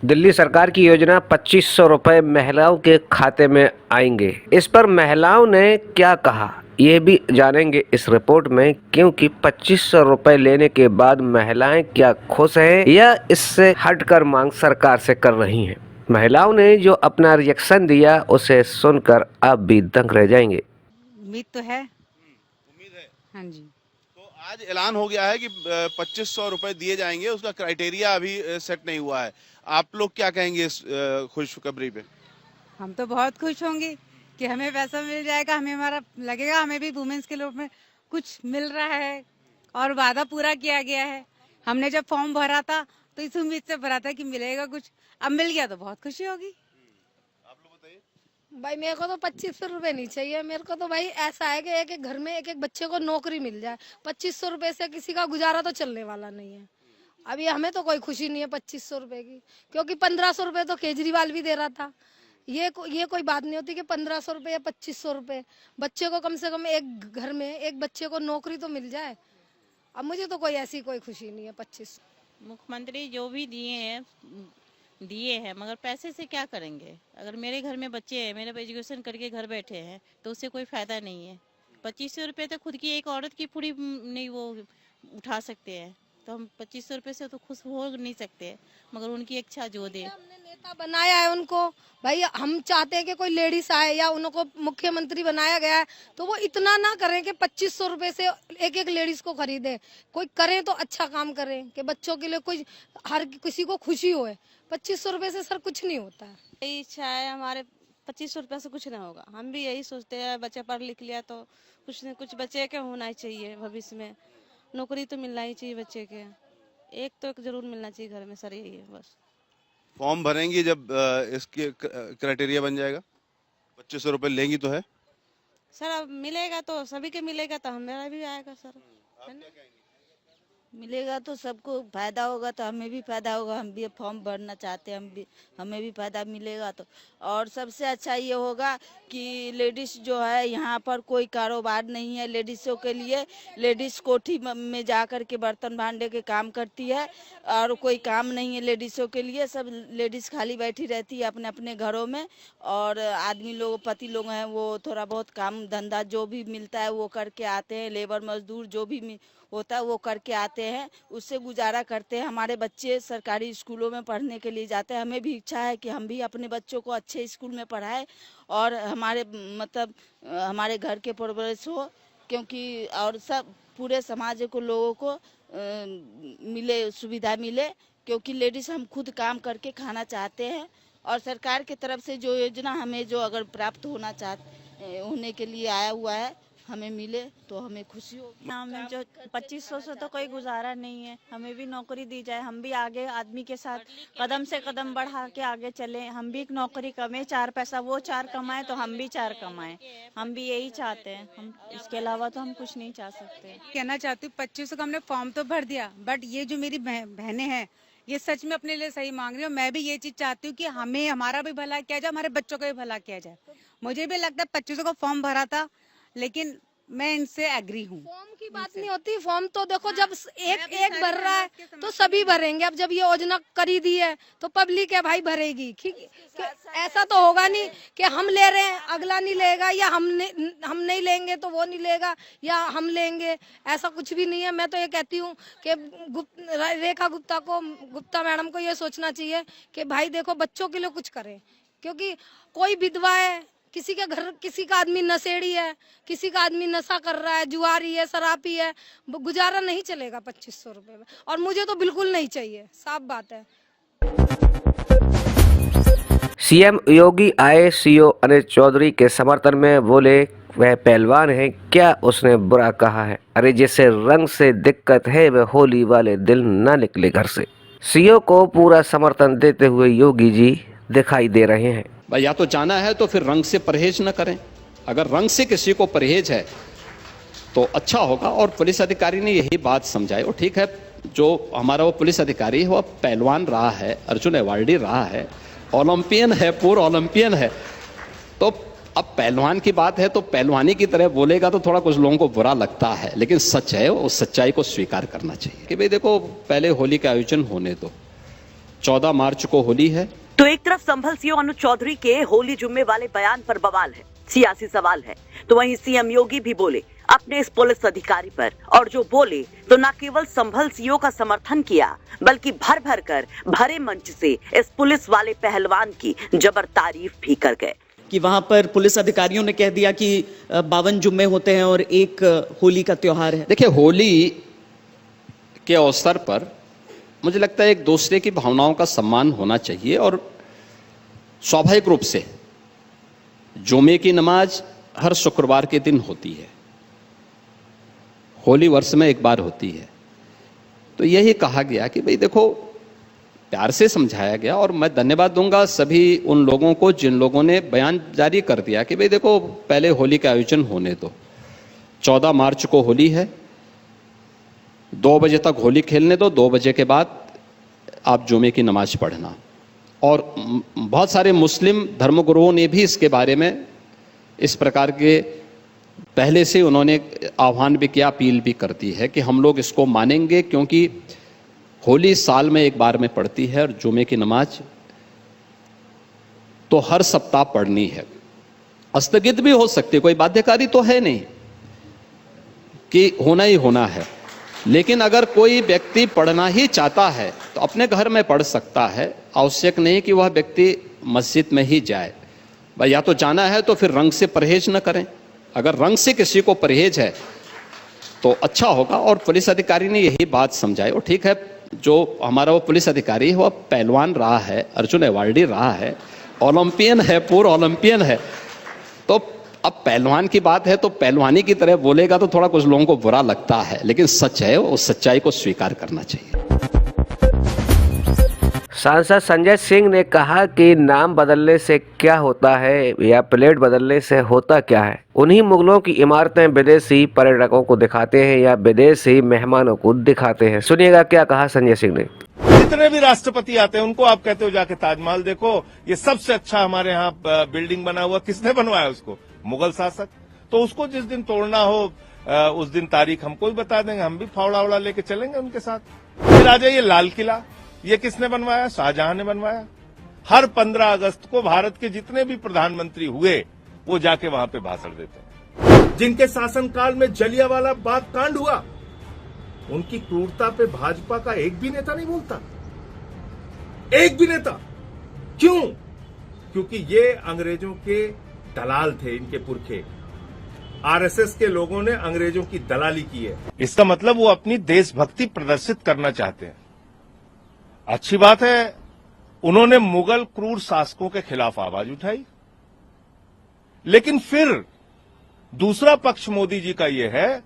दिल्ली सरकार की योजना 2500 रुपए महिलाओं के खाते में आएंगे। इस पर महिलाओं ने क्या कहा, ये भी जानेंगे इस रिपोर्ट में, क्योंकि 2500 रुपए लेने के बाद महिलाएं क्या खुश हैं या इससे हटकर मांग सरकार से कर रही हैं। महिलाओं ने जो अपना रिएक्शन दिया उसे सुनकर आप भी दंग रह जाएंगे। उम्मीद तो है। उम्मीद है। हाँ जी। तो आज ऐलान हो गया है कि 2500 रुपए दिए जाएंगे, उसका क्राइटेरिया अभी सेट नहीं हुआ है। आप लोग क्या कहेंगे इस खुशखबरी पे? हम तो बहुत खुश होंगे कि हमें पैसा मिल जाएगा, हमें हमारा लगेगा हमें भी वुमेन्स के रूप में कुछ मिल रहा है और वादा पूरा किया गया है। हमने जब फॉर्म भरा था तो इस उम्मीद से भरा था कि मिलेगा कुछ, अब मिल गया तो बहुत खुशी होगी। आप लोग बताइए। भाई मेरे को तो 2500 रुपए नहीं चाहिए। मेरे को तो भाई ऐसा है कि एक एक घर में एक एक बच्चे को नौकरी मिल जाए। 2500 रुपए से किसी का गुजारा तो चलने वाला नहीं है। अभी हमें तो कोई खुशी नहीं है 2500 रुपए की, क्योंकि 1500 रुपए तो केजरीवाल भी दे रहा था। ये कोई बात नहीं होती कि 1500 रुपए या 2500 रुपए, बच्चे को कम से कम एक घर में एक बच्चे को नौकरी तो मिल जाए। अब मुझे तो कोई ऐसी कोई खुशी नहीं है 2500। मुख्यमंत्री जो भी दिए हैं मगर पैसे से क्या करेंगे? अगर मेरे घर में बच्चे हैं, मेरे एजुकेशन करके घर बैठे हैं तो उससे कोई फायदा नहीं है। 2500 रुपये तो खुद की एक औरत की पूरी नहीं वो उठा सकते हैं, तो हम 2500 रुपये से तो खुश हो नहीं सकते, मगर उनकी इच्छा जो दे। हमने नेता बनाया है उनको, भाई हम चाहते हैं कि कोई लेडीज आए या उनको मुख्यमंत्री बनाया गया है तो वो इतना ना करें कि 2500 रुपए से एक एक लेडीज को खरीदे। कोई करें तो अच्छा काम करें कि बच्चों के लिए कोई हर किसी को खुशी होए। 2500 रुपए से सर कुछ नहीं होता है। यही इच्छा है हमारे। 2500 रुपये से कुछ नहीं होगा। हम भी यही सोचते हैं, बच्चे पढ़ लिख लिया तो कुछ न कुछ बच्चे के होना ही चाहिए। भविष्य में नौकरी तो मिलना ही चाहिए बच्चे के, एक तो एक जरूर मिलना चाहिए घर में। सर यही है बस। फॉर्म भरेंगी जब इसके क्राइटेरिया बन जाएगा, 2500 रुपए लेंगी तो है। सर अब मिलेगा तो सभी के मिलेगा तो हमारा भी आएगा सर, है ना? मिलेगा तो सबको फायदा होगा, तो हमें भी फायदा होगा। हम भी फॉर्म भरना चाहते हैं, हमें भी फायदा मिलेगा तो। और सबसे अच्छा ये होगा कि लेडीज जो है यहाँ पर कोई कारोबार नहीं है लेडीज़ों के लिए। लेडीज कोठी में जा कर के बर्तन भांडे के काम करती है और कोई काम नहीं है लेडीज़ों के लिए। सब लेडीज़ खाली बैठी रहती है अपने अपने घरों में, और आदमी लोग पति लोग हैं वो थोड़ा बहुत काम धंधा जो भी मिलता है वो करके आते हैं। लेबर मजदूर जो भी होता है वो करके आते हैं, उससे गुजारा करते हैं। हमारे बच्चे सरकारी स्कूलों में पढ़ने के लिए जाते हैं। हमें भी इच्छा है कि हम भी अपने बच्चों को अच्छे स्कूल में पढ़ाएं और हमारे मतलब हमारे घर के परवरिश हो, क्योंकि और सब पूरे समाज को लोगों को मिले सुविधा मिले, क्योंकि लेडीज हम खुद काम करके खाना चाहते हैं। और सरकार की तरफ से जो योजना हमें जो अगर प्राप्त होने के लिए आया हुआ है हमें मिले तो हमें खुशी होगी। हमें जो 2500 से तो कोई गुजारा नहीं है, हमें भी नौकरी दी जाए। हम भी आगे आदमी के साथ कदम से कदम बढ़ा के आगे चले। हम भी एक नौकरी कमाए, 4 पैसा वो 4 कमाए तो हम भी 4 कमाए। हम भी यही चाहते हैं, हम इसके अलावा तो हम कुछ नहीं चाह सकते। कहना चाहती हूँ 2500 का हमने फॉर्म तो भर दिया, बट ये जो मेरी बहनें हैं ये सच में अपने लिए सही मांग रही हूँ। मैं भी ये चीज चाहती हूँ कि हमें हमारा भी भला किया जाए, हमारे बच्चों का भी भला किया जाए। मुझे भी लगता है 2500 का फॉर्म भरा था, लेकिन मैं इनसे एग्री हूँ। फॉर्म की बात नहीं होती। फॉर्म तो देखो जब एक भर रहा है तो सभी भरेंगे। अब जब ये योजना करी दी है तो पब्लिक है भाई भरेगी। ऐसा तो होगा नहीं कि हम ले रहे हैं अगला नहीं लेगा, या हम नहीं लेंगे तो वो नहीं लेगा, या हम लेंगे, ऐसा कुछ भी नहीं है। मैं तो ये कहती हूँ कि रेखा गुप्ता मैडम को ये सोचना चाहिए कि भाई देखो बच्चों के लिए कुछ करें, क्योंकि कोई विधवा है, किसी के घर किसी का आदमी नशेड़ी है, किसी का आदमी नशा कर रहा है, जुआरी है, शराबी है, गुजारा नहीं चलेगा 2500 रुपए में। और मुझे तो बिल्कुल नहीं चाहिए, साफ बात है। सीएम योगी आए, सीओ अनिल चौधरी के समर्थन में बोले वह पहलवान है, क्या उसने बुरा कहा है? अरे जिसे रंग से दिक्कत है वह होली वाले दिन न निकले घर से। सीओ को पूरा समर्थन देते हुए योगी जी दिखाई दे रहे हैं। भाई या तो जाना है तो फिर रंग से परहेज न करें। अगर रंग से किसी को परहेज है तो अच्छा होगा। और पुलिस अधिकारी ने यही बात समझाई। और ठीक है, जो हमारा वो पुलिस अधिकारी है वो पहलवान रहा है, अर्जुन अवार्डी रहा है, ओलंपियन है, पूर्व ओलंपियन है। तो अब पहलवान की बात है तो पहलवानी की तरह बोलेगा तो थोड़ा कुछ लोगों को बुरा लगता है, लेकिन सच है, उस सच्चाई को स्वीकार करना चाहिए कि भाई देखो पहले होली का आयोजन होने दो, 14 मार्च को होली है। तो एक तरफ संभल सीओ अनुज चौधरी के होली जुम्मे वाले बयान पर बवाल है, सियासी सवाल है, तो वहीं सीएम योगी भी बोले अपने इस पुलिस अधिकारी पर, और जो बोले तो न केवल संभल सीओ का समर्थन किया बल्कि भर भर कर भरे मंच से इस पुलिस वाले पहलवान की जबर तारीफ भी कर गए कि वहां पर पुलिस अधिकारियों ने कह दिया कि 52 जुम्मे होते हैं और एक होली का त्योहार है। देखिए, होली के अवसर पर मुझे लगता है एक दूसरे की भावनाओं का सम्मान होना चाहिए, और स्वाभाविक रूप से जुमे की नमाज हर शुक्रवार के दिन होती है, होली वर्ष में एक बार होती है। तो यही कहा गया कि भाई देखो, प्यार से समझाया गया, और मैं धन्यवाद दूंगा सभी उन लोगों को जिन लोगों ने बयान जारी कर दिया कि भाई देखो, पहले होली का आयोजन होने दो, 14 मार्च को होली है, 2 बजे तक होली खेलने दो, 2 बजे के बाद आप जुमे की नमाज पढ़ना। और बहुत सारे मुस्लिम धर्मगुरुओं ने भी इसके बारे में इस प्रकार के पहले से उन्होंने आह्वान भी किया, अपील भी कर दी है कि हम लोग इसको मानेंगे, क्योंकि होली साल में एक बार में पड़ती है और जुमे की नमाज तो हर सप्ताह पढ़नी है। स्थगित भी हो सकती है, कोई बाध्यकारी तो है नहीं कि होना ही होना है, लेकिन अगर कोई व्यक्ति पढ़ना ही चाहता है तो अपने घर में पढ़ सकता है, आवश्यक नहीं कि वह व्यक्ति मस्जिद में ही जाए। भाई या तो जाना है तो फिर रंग से परहेज न करें, अगर रंग से किसी को परहेज है तो अच्छा होगा। और पुलिस अधिकारी ने यही बात समझाई, और ठीक है, जो हमारा वो पुलिस अधिकारी है वह पहलवान रहा है, अर्जुन अवार्डी रहा है, ओलंपियन है, पूर्व ओलंपियन है, तो अब पहलवान की बात है तो पहलवानी की तरह बोलेगा तो थोड़ा कुछ लोगों को बुरा लगता है, लेकिन सच है, उस सच्चाई को स्वीकार करना चाहिए। सांसद संजय सिंह ने कहा कि नाम बदलने से क्या होता है या प्लेट बदलने से होता क्या है। उन्हीं मुगलों की इमारतें विदेशी पर्यटकों को दिखाते हैं या विदेशी मेहमानों को दिखाते हैं। सुनिएगा क्या कहा संजय सिंह ने। जितने भी राष्ट्रपति आते हैं उनको आप कहते हो जाके ताजमहल देखो, ये सबसे अच्छा हमारे यहाँ बिल्डिंग बना हुआ, किसने बनवाया उसको? मुगल शासक। तो उसको जिस दिन तोड़ना हो उस दिन तारीख हमको भी बता देंगे, हम भी फावड़ा उड़ा लेके चलेंगे उनके साथ। फिर आ जाइए लाल किला, ये किसने बनवाया? शाहजहां ने बनवाया। हर 15 अगस्त को भारत के जितने भी प्रधानमंत्री हुए वो जाके वहां पे भाषण देते हैं। जिनके शासनकाल में जलियांवाला बाग कांड हुआ, उनकी क्रूरता पे भाजपा का एक भी नेता नहीं बोलता, एक भी नेता। क्यों? क्योंकि ये अंग्रेजों के दलाल थे, इनके पुरखे। आरएसएस के लोगों ने अंग्रेजों की दलाली की है। इसका मतलब वो अपनी देशभक्ति प्रदर्शित करना चाहते हैं। अच्छी बात है, उन्होंने मुगल क्रूर शासकों के खिलाफ आवाज उठाई, लेकिन फिर दूसरा पक्ष मोदी जी का यह है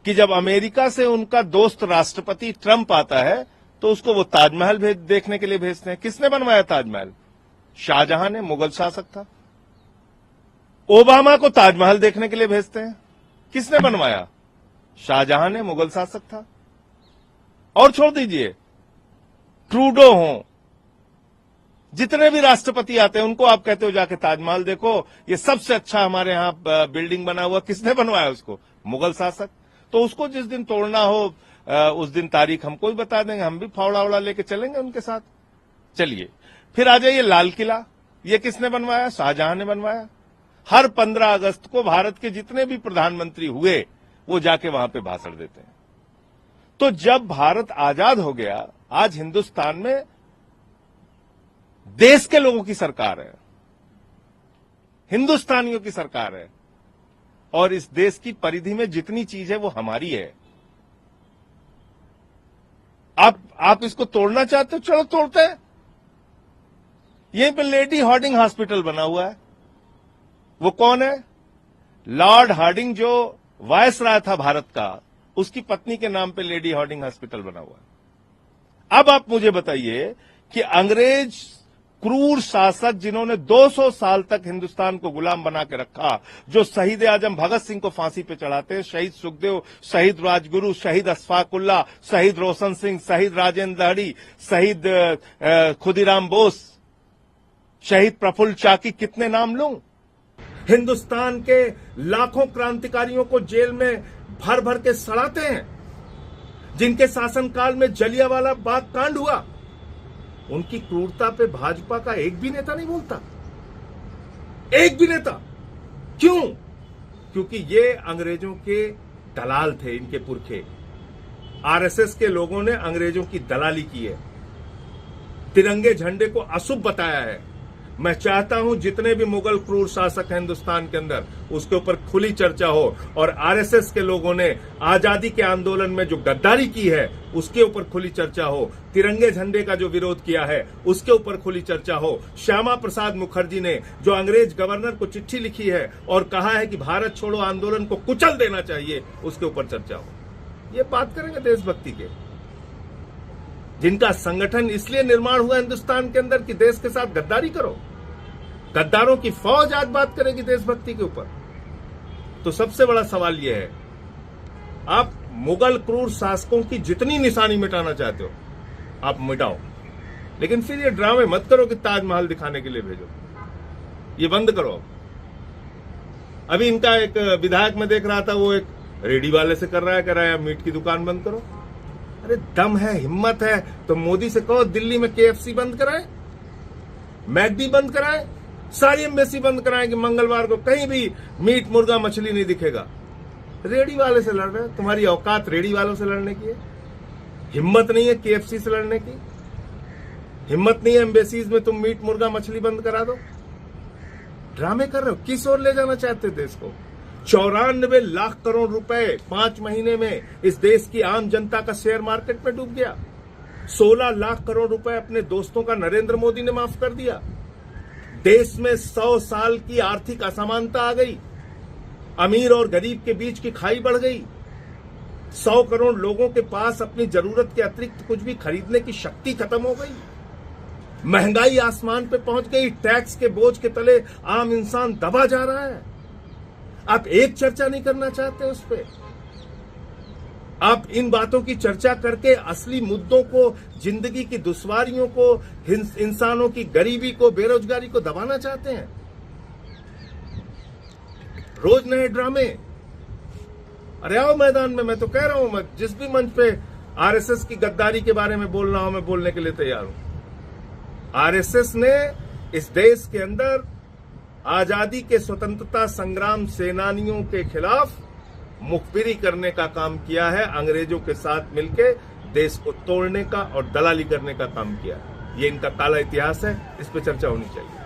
कि जब अमेरिका से उनका दोस्त राष्ट्रपति ट्रंप आता है तो उसको वो ताजमहल देखने के लिए भेजते हैं। किसने बनवाया ताजमहल? शाहजहां ने, मुगल शासक था। ओबामा को ताजमहल देखने के लिए भेजते हैं, किसने बनवाया? शाहजहां ने, मुगल शासक था। और छोड़ दीजिए, ट्रूडो हो, जितने भी राष्ट्रपति आते हैं उनको आप कहते हो जाके ताजमहल देखो, ये सबसे अच्छा हमारे यहाँ बिल्डिंग बना हुआ, किसने बनवाया उसको? मुगल शासक। तो उसको जिस दिन तोड़ना हो उस दिन तारीख हमको भी बता देंगे, हम भी फावड़ा उड़ा लेके चलेंगे उनके साथ। चलिए, फिर आ जाइए लाल किला, ये किसने बनवाया? शाहजहां ने बनवाया। हर 15 अगस्त को भारत के जितने भी प्रधानमंत्री हुए वो जाके वहां पे भाषण देते हैं। तो जब भारत आजाद हो गया, आज हिंदुस्तान में देश के लोगों की सरकार है, हिंदुस्तानियों की सरकार है, और इस देश की परिधि में जितनी चीज है वो हमारी है। आप इसको तोड़ना चाहते हो, चलो तोड़ते हैं। यहीं पे लेडी हार्डिंग हॉस्पिटल बना हुआ है। वो कौन है? लॉर्ड हार्डिंग, जो वायसराय था भारत का, उसकी पत्नी के नाम पे लेडी हार्डिंग हॉस्पिटल बना हुआ है। अब आप मुझे बताइए कि अंग्रेज क्रूर शासक जिन्होंने 200 साल तक हिंदुस्तान को गुलाम बना के रखा, जो शहीद आजम भगत सिंह को फांसी पे चढ़ाते हैं, शहीद सुखदेव, शहीद राजगुरु, शहीद अशफाकुल्ला, शहीद रोशन सिंह, शहीद राजेंद्र दहड़ी, शहीद खुदीराम बोस, शहीद प्रफुल्ल चाकी, कितने नाम लूं? हिंदुस्तान के लाखों क्रांतिकारियों को जेल में भर भर के सड़ाते हैं। जिनके शासनकाल में जलियांवाला बाग कांड हुआ, उनकी क्रूरता पे भाजपा का एक भी नेता नहीं बोलता, एक भी नेता। क्यों? क्योंकि ये अंग्रेजों के दलाल थे, इनके पुरखे। आरएसएस के लोगों ने अंग्रेजों की दलाली की है, तिरंगे झंडे को अशुभ बताया है। मैं चाहता हूं जितने भी मुगल क्रूर शासक हैं हिंदुस्तान के अंदर, उसके ऊपर खुली चर्चा हो, और आरएसएस के लोगों ने आजादी के आंदोलन में जो गद्दारी की है उसके ऊपर खुली चर्चा हो, तिरंगे झंडे का जो विरोध किया है उसके ऊपर खुली चर्चा हो। श्यामा प्रसाद मुखर्जी ने जो अंग्रेज गवर्नर को चिट्ठी लिखी है और कहा है कि भारत छोड़ो आंदोलन को कुचल देना चाहिए, उसके ऊपर चर्चा हो। ये बात करेंगे देशभक्ति के, जिनका संगठन इसलिए निर्माण हुआ हिंदुस्तान के अंदर कि देश के साथ गद्दारी करो। गद्दारों की फौज आज बात करेगी देशभक्ति के ऊपर। तो सबसे बड़ा सवाल यह है, आप मुगल क्रूर शासकों की जितनी निशानी मिटाना चाहते हो आप मिटाओ, लेकिन फिर ये ड्रामे मत करो कि ताजमहल दिखाने के लिए भेजो, ये बंद करो। अभी इनका एक विधायक में देख रहा था, वो एक रेडी वाले से कर रहा है, कह रहा है मीट की दुकान बंद करो। अरे दम है, हिम्मत है तो मोदी से कहो दिल्ली में KFC बंद कराए, मैकडी बंद कराए, सारी एम्बेसी बंद कराए कि मंगलवार को कहीं भी मीट, मुर्गा, मछली नहीं दिखेगा। रेडी वाले से लड़ रहे हैं, तुम्हारी औकात रेडी वालों से लड़ने की है? हिम्मत नहीं है KFC से लड़ने की? हिम्मत नहीं है एम्बेसीज में तुम मीट, मुर्गा, मछली बंद करा दो? ड्रामे कर रहे हो। किस ओर ले जाना चाहते थे इसको? 94 लाख करोड़ रुपए 5 महीने में इस देश की आम जनता का शेयर मार्केट में डूब गया। 16 लाख करोड़ रुपए अपने दोस्तों का नरेंद्र मोदी ने माफ कर दिया। देश में 100 साल की आर्थिक असमानता आ गई, अमीर और गरीब के बीच की खाई बढ़ गई। 100 करोड़ लोगों के पास अपनी जरूरत के अतिरिक्त कुछ भी खरीदने की शक्ति खत्म हो गई। महंगाई आसमान पे पहुंच गई, टैक्स के बोझ के तले आम इंसान दबा जा रहा है। आप एक चर्चा नहीं करना चाहते उस पे? आप इन बातों की चर्चा करके असली मुद्दों को, जिंदगी की दुश्वारियों को, इंसानों की गरीबी को, बेरोजगारी को दबाना चाहते हैं। रोज नए ड्रामे। अरे आओ मैदान में, मैं तो कह रहा हूं, मैं जिस भी मंच पे आरएसएस की गद्दारी के बारे में बोलना हो मैं बोलने के लिए तैयार हूं। आरएसएस ने इस देश के अंदर आजादी के स्वतंत्रता संग्राम सेनानियों के खिलाफ मुखबिरी करने का काम किया है, अंग्रेजों के साथ मिलकर देश को तोड़ने का और दलाली करने का काम किया है। ये इनका काला इतिहास है, इस पर चर्चा होनी चाहिए।